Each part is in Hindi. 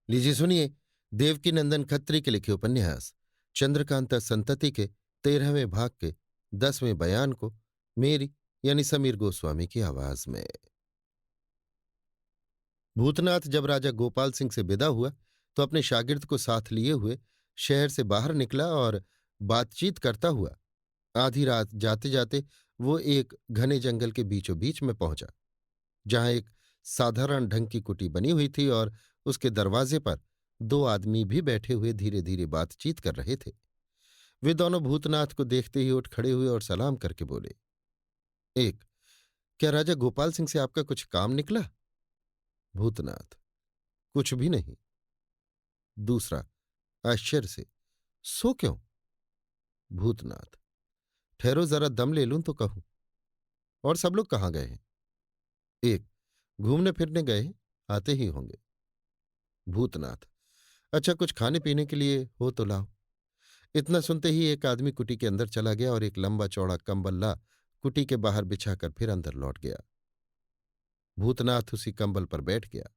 लीजिए सुनिए। देवकीनंदन खत्री के लिखे उपन्यास चंद्रकांता संतति के 13वें भाग के 10वें बयान को मेरी यानी समीर गोस्वामी की आवाज में। भूतनाथ जब राजा गोपाल सिंह से विदा हुआ तो अपने शागिर्द को साथ लिए हुए शहर से बाहर निकला और बातचीत करता हुआ आधी रात जाते जाते वो एक घने जंगल के बीचों बीच में पहुंचा, जहां एक साधारण ढंग की कुटी बनी हुई थी और उसके दरवाजे पर दो आदमी भी बैठे हुए धीरे धीरे बातचीत कर रहे थे। वे दोनों भूतनाथ को देखते ही उठ खड़े हुए और सलाम करके बोले। एक, क्या राजा गोपाल सिंह से आपका कुछ काम निकला? भूतनाथ, कुछ भी नहीं। दूसरा, आश्चर्य से, सो क्यों? भूतनाथ, ठहरो जरा दम ले लूं तो कहूं। और सब लोग कहाँ गए हैं? एक, घूमने फिरने गए हैं, आते ही होंगे। भूतनाथ, अच्छा कुछ खाने पीने के लिए हो तो लाओ। इतना सुनते ही एक आदमी कुटी के अंदर चला गया और एक लंबा चौड़ा कंबल ला कुटी के बाहर बिछाकर फिर अंदर लौट गया। भूतनाथ उसी कंबल पर बैठ गया।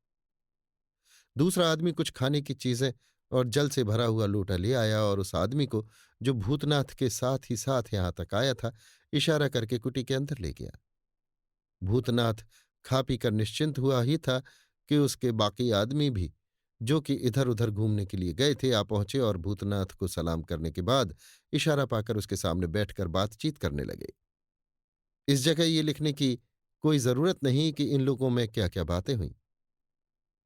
दूसरा आदमी कुछ खाने की चीजें और जल से भरा हुआ लोटा ले आया और उस आदमी को, जो भूतनाथ के साथ ही साथ यहां तक आया था, इशारा करके कुटी के अंदर ले गया। भूतनाथ खा पी कर निश्चिंत हुआ ही था कि उसके बाकी आदमी भी, जो कि इधर उधर घूमने के लिए गए थे, आ पहुंचे और भूतनाथ को सलाम करने के बाद इशारा पाकर उसके सामने बैठकर बातचीत करने लगे। इस जगह ये लिखने की कोई जरूरत नहीं कि इन लोगों में क्या क्या बातें हुईं।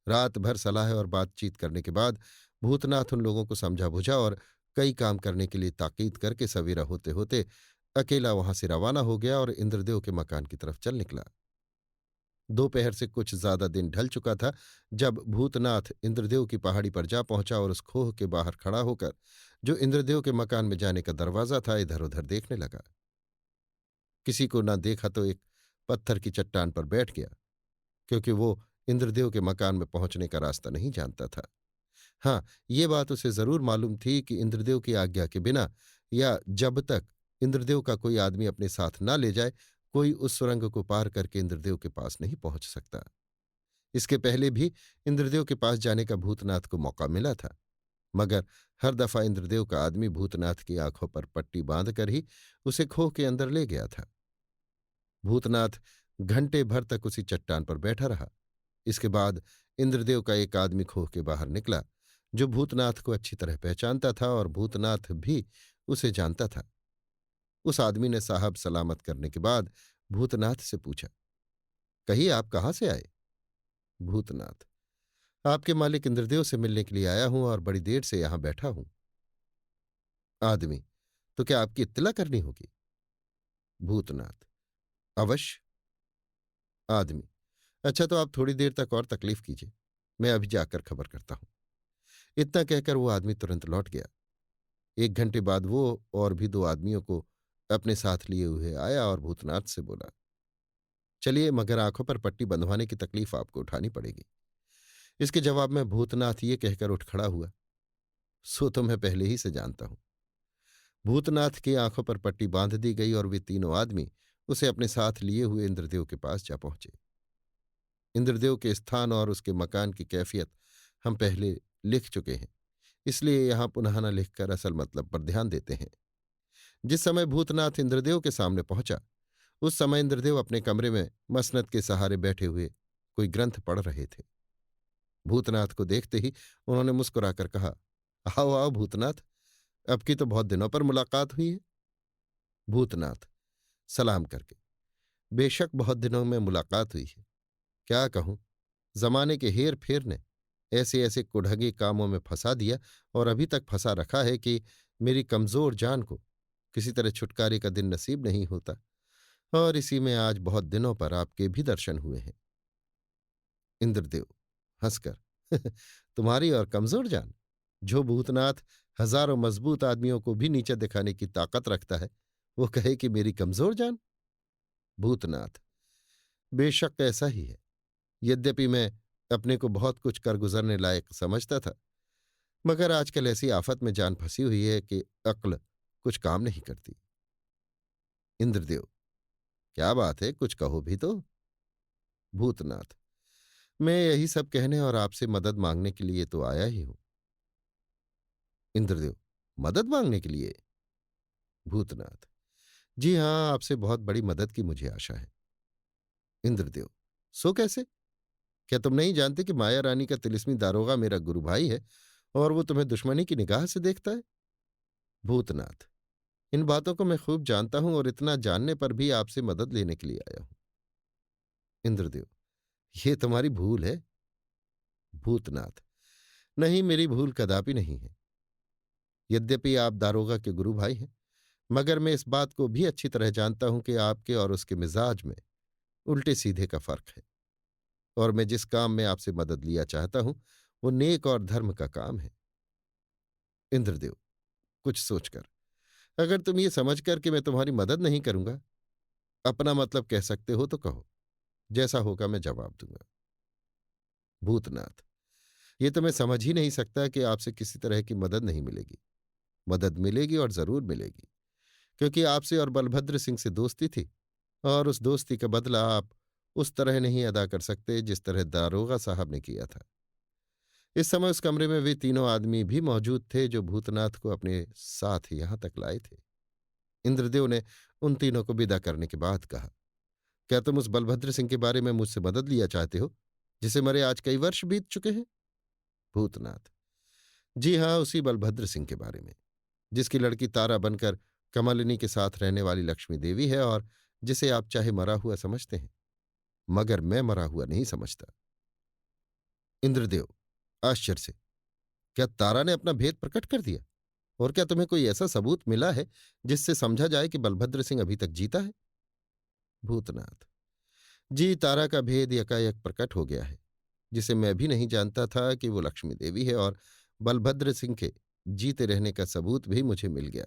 रात भर सलाह और बातचीत करने के बाद भूतनाथ उन लोगों को समझा बुझा और कई काम करने के लिए ताकीद करके सवेरा होते होते अकेला वहां से रवाना हो गया और इंद्रदेव के मकान की तरफ चल निकला। दोपहर से कुछ ज्यादा दिन ढल चुका था जब भूतनाथ इंद्रदेव की पहाड़ी पर जा पहुंचा और उस खोह के बाहर खड़ा होकर, जो इंद्रदेव के मकान में जाने का दरवाजा था, इधर उधर देखने लगा। किसी को न देखा तो एक पत्थर की चट्टान पर बैठ गया, क्योंकि वो इंद्रदेव के मकान में पहुंचने का रास्ता नहीं जानता था। हाँ, ये बात उसे जरूर मालूम थी कि इंद्रदेव की आज्ञा के बिना या जब तक इंद्रदेव का कोई आदमी अपने साथ न ले जाए, कोई उस सुरंग को पार करके इंद्रदेव के पास नहीं पहुंच सकता। इसके पहले भी इंद्रदेव के पास जाने का भूतनाथ को मौका मिला था, मगर हर दफा इंद्रदेव का आदमी भूतनाथ की आंखों पर पट्टी बांधकर ही उसे खोह के अंदर ले गया था। भूतनाथ घंटे भर तक उसी चट्टान पर बैठा रहा। इसके बाद इंद्रदेव का एक आदमी खोह के बाहर निकला, जो भूतनाथ को अच्छी तरह पहचानता था और भूतनाथ भी उसे जानता था। उस आदमी ने साहब सलामत करने के बाद भूतनाथ से पूछा, कहिए आप कहाँ से आए? भूतनाथ, आपके मालिक इंद्रदेव से मिलने के लिए आया हूं और बड़ी देर से यहां बैठा हूं। आदमी, तो क्या आपकी इत्तला करनी होगी? भूतनाथ, अवश्य। आदमी, अच्छा तो आप थोड़ी देर तक और तकलीफ कीजिए, मैं अभी जाकर खबर करता हूं। इतना कहकर वो आदमी तुरंत लौट गया। एक घंटे बाद वो और भी दो आदमियों को अपने साथ लिए हुए आया और भूतनाथ से बोला, चलिए, मगर आंखों पर पट्टी बंधवाने की तकलीफ आपको उठानी पड़ेगी। इसके जवाब में भूतनाथ ये कहकर उठ खड़ा हुआ, सो तो मैं पहले ही से जानता हूं। भूतनाथ की आंखों पर पट्टी बांध दी गई और वे तीनों आदमी उसे अपने साथ लिए हुए इंद्रदेव के पास जा पहुंचे। इंद्रदेव के स्थान और उसके मकान की कैफियत हम पहले लिख चुके हैं, इसलिए यहां पुनः न लिखकर असल मतलब पर ध्यान देते हैं। जिस समय भूतनाथ इंद्रदेव के सामने पहुंचा, उस समय इंद्रदेव अपने कमरे में मसनद के सहारे बैठे हुए कोई ग्रंथ पढ़ रहे थे। भूतनाथ को देखते ही उन्होंने मुस्कुराकर कहा, आओ आओ भूतनाथ, अब की तो बहुत दिनों पर मुलाकात हुई है। भूतनाथ सलाम करके, बेशक बहुत दिनों में मुलाकात हुई है। क्या कहूं, जमाने के हेर फेर ने ऐसे ऐसे कुढ़गे कामों में फंसा दिया और अभी तक फंसा रखा है कि मेरी कमजोर जान को किसी तरह छुटकारे का दिन नसीब नहीं होता, और इसी में आज बहुत दिनों पर आपके भी दर्शन हुए हैं। इंद्रदेव हंसकर, तुम्हारी और कमजोर जान? जो भूतनाथ हजारों मजबूत आदमियों को भी नीचे दिखाने की ताकत रखता है, वो कहे कि मेरी कमजोर जान? भूतनाथ, बेशक ऐसा ही है। यद्यपि मैं अपने को बहुत कुछ कर गुजरने लायक समझता था, मगर आजकल ऐसी आफत में जान फंसी हुई है कि अक्ल कुछ काम नहीं करती। इंद्रदेव, क्या बात है, कुछ कहो भी तो। भूतनाथ, मैं यही सब कहने और आपसे मदद मांगने के लिए तो आया ही हूं। इंद्रदेव, मदद मांगने के लिए? भूतनाथ, जी हां, आपसे बहुत बड़ी मदद की मुझे आशा है। इंद्रदेव, सो कैसे? क्या तुम नहीं जानते कि माया रानी का तिलिस्मी दारोगा मेरा गुरु भाई है और वो तुम्हें दुश्मनी की निगाह से देखता है? भूतनाथ, इन बातों को मैं खूब जानता हूं और इतना जानने पर भी आपसे मदद लेने के लिए आया हूं। इंद्रदेव, ये तुम्हारी भूल है। भूतनाथ, नहीं, मेरी भूल कदापि नहीं है। यद्यपि आप दारोगा के गुरु भाई हैं, मगर मैं इस बात को भी अच्छी तरह जानता हूं कि आपके और उसके मिजाज में उल्टे सीधे का फर्क है, और मैं जिस काम में आपसे मदद लिया चाहता हूं वो नेक और धर्म का काम है। इंद्रदेव, कुछ सोचकर, अगर तुम ये समझकर कि मैं तुम्हारी मदद नहीं करूंगा अपना मतलब कह सकते हो तो कहो, जैसा होगा मैं जवाब दूंगा। भूतनाथ, ये तो मैं समझ ही नहीं सकता कि आपसे किसी तरह की मदद नहीं मिलेगी। मदद मिलेगी और जरूर मिलेगी, क्योंकि आपसे और बलभद्र सिंह से दोस्ती थी, और उस दोस्ती का बदला आप उस तरह नहीं अदा कर सकते जिस तरह दारोगा साहब ने किया था। इस समय उस कमरे में वे तीनों आदमी भी मौजूद थे जो भूतनाथ को अपने साथ यहां तक लाए थे। इंद्रदेव ने उन तीनों को विदा करने के बाद कहा, क्या तुम उस बलभद्र सिंह के बारे में मुझसे मदद लिया चाहते हो जिसे मरे आज कई वर्ष बीत चुके हैं? भूतनाथ, जी हां, उसी बलभद्र सिंह के बारे में, जिसकी लड़की तारा बनकर कमलिनी के साथ रहने वाली लक्ष्मी देवी है, और जिसे आप चाहे मरा हुआ समझते हैं, मगर मैं मरा हुआ नहीं समझता। इंद्रदेव, आश्चर्य से, क्या तारा ने अपना भेद प्रकट कर दिया? और क्या तुम्हें कोई ऐसा सबूत मिला है जिससे समझा जाए कि बलभद्र सिंह अभी तक जीता है? भूतनाथ, जी, तारा का भेद यकायक प्रकट हो गया है, जिसे मैं भी नहीं जानता था कि वो लक्ष्मी देवी है, और बलभद्र सिंह के जीते रहने का सबूत भी मुझे मिल गया।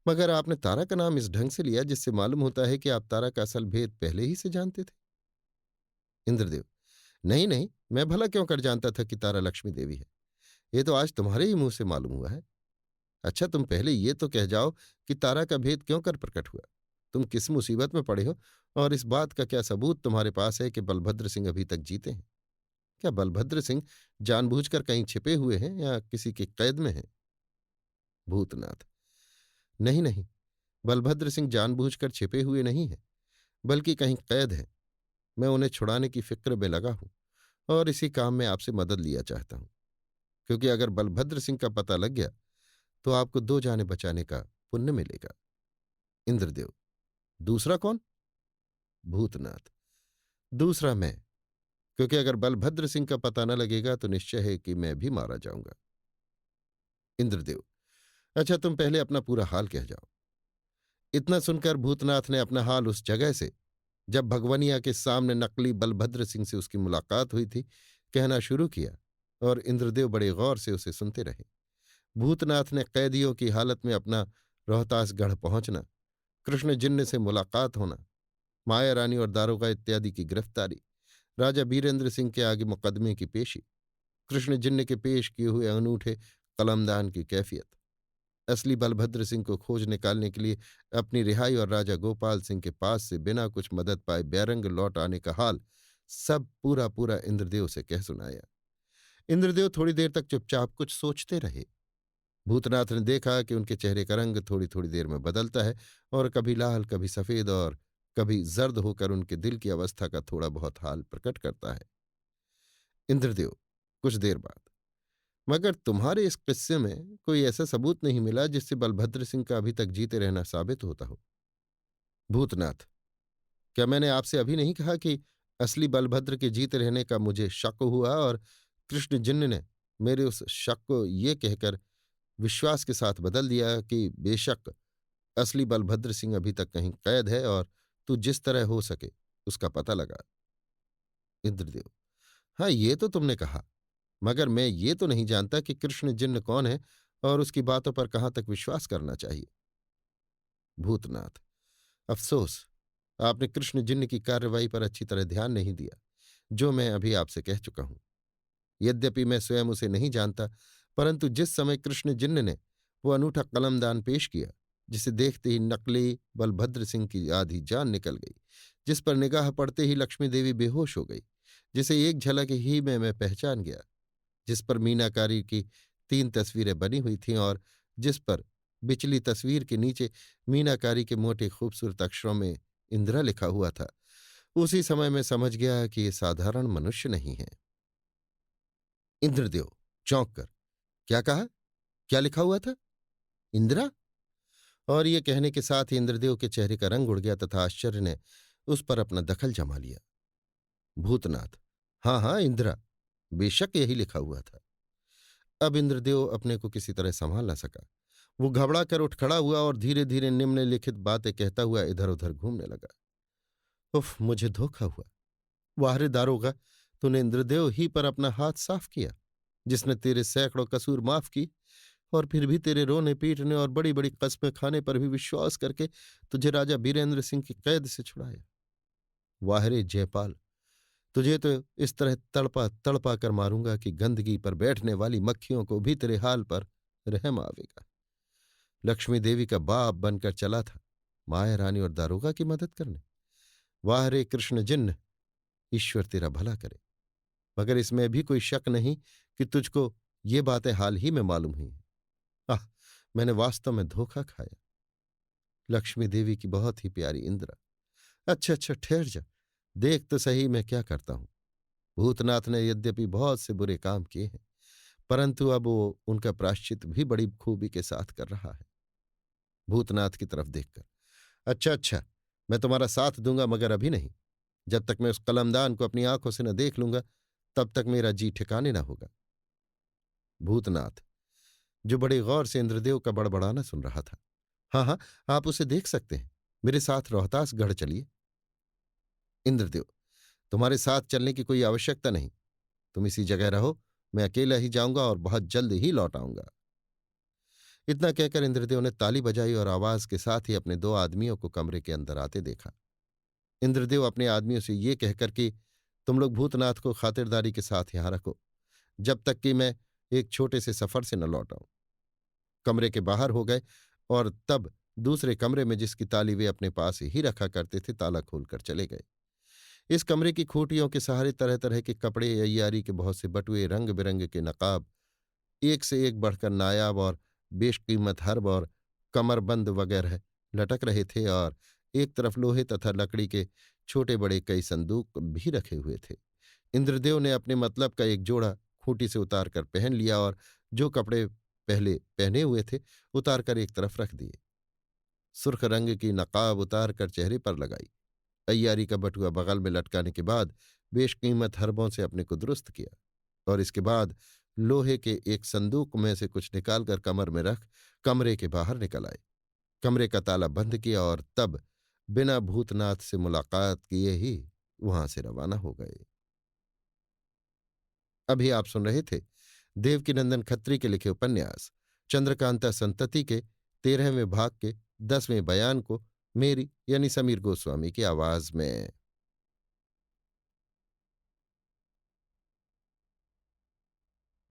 मगर आपने तारा का नाम इस ढंग से लिया जिससे मालूम होता है कि आप तारा का असल भेद पहले ही से जानते थे। इंद्रदेव, नहीं नहीं, मैं भला क्यों कर जानता था कि तारा लक्ष्मी देवी है? ये तो आज तुम्हारे ही मुंह से मालूम हुआ है। अच्छा, तुम पहले ये तो कह जाओ कि तारा का भेद क्यों कर प्रकट हुआ? तुम किस मुसीबत में पड़े हो, और इस बात का क्या सबूत तुम्हारे पास है कि बलभद्र सिंह अभी तक जीते हैं? क्या बलभद्र सिंह जानबूझकर कहीं छिपे हुए हैं या किसी के कैद में हैं? भूतनाथ, नहीं नहीं, बलभद्र सिंह जानबूझकर छिपे हुए नहीं हैं, बल्कि कहीं कैद हैं। मैं उन्हें छुड़ाने की फिक्र में लगा हूं, और इसी काम में आपसे मदद लिया चाहता हूं, क्योंकि अगर बलभद्र सिंह का पता लग गया तो आपको दो जाने बचाने का पुण्य मिलेगा। इंद्रदेव, दूसरा कौन? भूतनाथ, दूसरा मैं, क्योंकि अगर बलभद्र सिंह का पता न लगेगा तो निश्चय है कि मैं भी मारा जाऊंगा। इंद्रदेव, अच्छा, तुम पहले अपना पूरा हाल कह जाओ। इतना सुनकर भूतनाथ ने अपना हाल उस जगह से, जब भगवनिया के सामने नकली बलभद्र सिंह से उसकी मुलाकात हुई थी, कहना शुरू किया, और इंद्रदेव बड़े गौर से उसे सुनते रहे। भूतनाथ ने कैदियों की हालत में अपना रोहतासगढ़ पहुंचना, कृष्ण जिन्न से मुलाकात होना, माया रानी और दारोगा इत्यादि की गिरफ्तारी, राजा बीरेंद्र सिंह के आगे मुकदमे की पेशी, कृष्ण जिन्न के पेश किए हुए अनूठे कलमदान की कैफियत, असली बलभद्र सिंह को खोज निकालने के लिए अपनी रिहाई और राजा गोपाल सिंह के पास से बिना कुछ मदद पाए बैरंग लौट आने का हाल, सब पूरा पूरा इंद्रदेव से कह सुनाया। इंद्रदेव थोड़ी देर तक चुपचाप कुछ सोचते रहे। भूतनाथ ने देखा कि उनके चेहरे का रंग थोड़ी थोड़ी देर में बदलता है, और कभी लाल, कभी सफेद और कभी जर्द होकर उनके दिल की अवस्था का थोड़ा बहुत हाल प्रकट करता है। इंद्रदेव, कुछ देर बाद, मगर तुम्हारे इस किस्से में कोई ऐसा सबूत नहीं मिला जिससे बलभद्र सिंह का अभी तक जीते रहना साबित होता हो? भूतनाथ, क्या मैंने आपसे अभी नहीं कहा कि असली बलभद्र के जीते रहने का मुझे शक हुआ, और कृष्ण जिन्न ने मेरे उस शक को ये कहकर विश्वास के साथ बदल दिया कि बेशक असली बलभद्र सिंह अभी तक कहीं कैद है, और तू जिस तरह हो सके उसका पता लगा। इंद्रदेव, हाँ, ये तो तुमने कहा, मगर मैं ये तो नहीं जानता कि कृष्ण जिन्न कौन है और उसकी बातों पर कहाँ तक विश्वास करना चाहिए। भूतनाथ, अफसोस, आपने कृष्ण जिन्न की कार्रवाई पर अच्छी तरह ध्यान नहीं दिया, जो मैं अभी आपसे कह चुका हूं। यद्यपि मैं स्वयं उसे नहीं जानता, परंतु जिस समय कृष्ण जिन्न ने वो अनूठा कलमदान पेश किया, जिसे देखते ही नकली बलभद्र सिंह की आधी जान निकल गई, जिस पर निगाह पड़ते ही लक्ष्मी देवी बेहोश हो गई, जिसे एक झलक ही में मैं पहचान गया, जिस पर मीनाकारी की 3 तस्वीरें बनी हुई थीं और जिस पर बिचली तस्वीर के नीचे मीनाकारी के मोटे खूबसूरत अक्षरों में इंदिरा लिखा हुआ था। उसी समय मैं समझ गया कि ये साधारण मनुष्य नहीं है। इंद्रदेव चौंक कर, क्या कहा? क्या लिखा हुआ था? इंदिरा? और ये कहने के साथ ही इंद्रदेव के चेहरे का रंग उड़ गया तथा आश्चर्य ने उस पर अपना दखल जमा लिया। भूतनाथ, हाँ हाँ, इंदिरा, बेशक यही लिखा हुआ था। अब इंद्रदेव अपने को किसी तरह संभाल न सका। वो घबरा कर उठ खड़ा हुआ और धीरे धीरे निम्नलिखित बातें कहता हुआ इधर उधर घूमने लगा। उफ, मुझे धोखा हुआ। वाह रे दारोगा, तूने इंद्रदेव ही पर अपना हाथ साफ किया, जिसने तेरे सैकड़ों कसूर माफ की, और फिर भी तेरे रोने पीटने और बड़ी बड़ी कस्में खाने पर भी विश्वास करके तुझे राजा बीरेंद्र सिंह की कैद से छुड़ाया। वाह रे जयपाल, तुझे तो इस तरह तड़पा तड़पा कर मारूंगा कि गंदगी पर बैठने वाली मक्खियों को भी तेरे हाल पर रहम आवेगा। लक्ष्मी देवी का बाप बनकर चला था माया रानी और दारोगा की मदद करने। वाह रे कृष्ण जिन्न, ईश्वर तेरा भला करे। मगर इसमें भी कोई शक नहीं कि तुझको ये बातें हाल ही में मालूम हुई हैं। आह, मैंने वास्तव में धोखा खाया। लक्ष्मी देवी की बहुत ही प्यारी इंदिरा। अच्छा अच्छा, ठहर जा, देख तो सही मैं क्या करता हूं। भूतनाथ ने यद्यपि बहुत से बुरे काम किए हैं, परंतु अब वो उनका प्रायश्चित भी बड़ी खूबी के साथ कर रहा है। भूतनाथ की तरफ देखकर, अच्छा अच्छा, मैं तुम्हारा साथ दूंगा, मगर अभी नहीं। जब तक मैं उस कलमदान को अपनी आंखों से न देख लूंगा, तब तक मेरा जी ठिकाने न होगा। भूतनाथ, जो बड़े गौर से इंद्रदेव का बड़बड़ाना सुन रहा था, हाँ हाँ, आप उसे देख सकते हैं। मेरे साथ रोहतास गढ़ चलिए। इंद्रदेव, तुम्हारे साथ चलने की कोई आवश्यकता नहीं। तुम इसी जगह रहो, मैं अकेला ही जाऊंगा और बहुत जल्द ही लौट आऊंगा। इतना कहकर इंद्रदेव ने ताली बजाई और आवाज के साथ ही अपने 2 आदमियों को कमरे के अंदर आते देखा। इंद्रदेव अपने आदमियों से ये कहकर कि तुम लोग भूतनाथ को खातिरदारी के साथ यहां रखो, जब तक कि मैं एक छोटे से सफर से न लौट आऊं, कमरे के बाहर हो गए और तब दूसरे कमरे में, जिसकी ताली वे अपने पास ही रखा करते थे, ताला खोलकर चले गए। इस कमरे की खूंटियों के सहारे तरह तरह के कपड़े, अय्यारी के बहुत से बटुए, रंग बिरंगे के नकाब, एक से एक बढ़कर नायाब और बेशकीमत हर्ब और कमरबंद वगैरह लटक रहे थे, और एक तरफ लोहे तथा लकड़ी के छोटे बड़े कई संदूक भी रखे हुए थे। इंद्रदेव ने अपने मतलब का एक जोड़ा खूंटी से उतार कर पहन लिया और जो कपड़े पहले पहने हुए थे उतार कर एक तरफ रख दिए। सुर्ख रंग की नकाब उतार कर चेहरे पर लगाई। अय्यारी का बटुआ बगल में लटकाने के बाद बेशकीमत हरबों से अपने को दुरुस्त किया, और इसके बाद लोहे के एक संदूक में से कुछ निकालकर कमर में रख कमरे के बाहर निकल आए। कमरे का ताला बंद किया और तब बिना भूतनाथ से मुलाकात किए ही वहां से रवाना हो गए। अभी आप सुन रहे थे देवकीनंदन खत्री के लिखे उपन्यास चंद्रकांता संतति के 13वें भाग के 10वें बयान को, मेरी यानी समीर गोस्वामी की आवाज में।